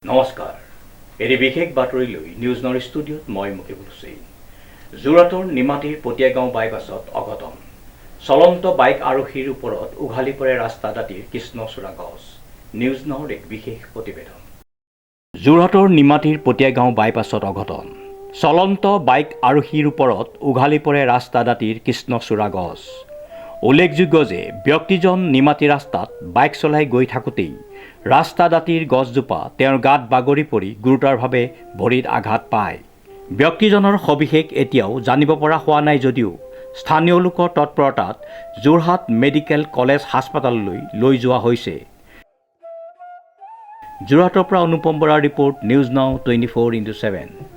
নমস্কাৰ এৰি বিশেষ বাতৰি লৈ নিউজ নৰ ষ্টুডিঅ'ত মই মুকিবুল হুছেইন। যোৰহাটৰ নিমাতীৰ পটিয়াগাঁও বাইপাছত অঘটন। চলন্ত বাইক আৰোহীৰ ওপৰত উঘালি পৰে ৰাস্তা দাঁতিৰ কৃষ্ণচূড়া গছ। নিউজ নৰ এক বিশেষ প্ৰতিবেদন। যোৰহাটৰ নিমাতীৰ পটিয়াগাঁও বাইপাছত অঘটন। চলন্ত বাইক আৰোহীৰ ওপৰত উঘালি পৰে ৰাস্তা দাঁতিৰ কৃষ্ণচূড়া গছ। উল্লেখযোগ্য যে ব্যক্তিজন নিমাতী ৰাস্তাত বাইক চলাই গৈ থাকোঁতেই ৰাস্তা দাঁতিৰ গছজোপা তেওঁৰ গাত বাগৰি পৰি গুৰুতৰভাৱে ভৰিত আঘাত পায়। ব্যক্তিজনৰ সবিশেষ এতিয়াও জানিব পৰা হোৱা নাই যদিও স্থানীয় লোকৰ তৎপৰতাত যোৰহাট মেডিকেল কলেজ হাস্পতাললৈ লৈ যোৱা হৈছে। যোৰহাটৰ পৰা অনুপম বৰাৰ ৰিপৰ্ট, নিউজ নাও 24/7।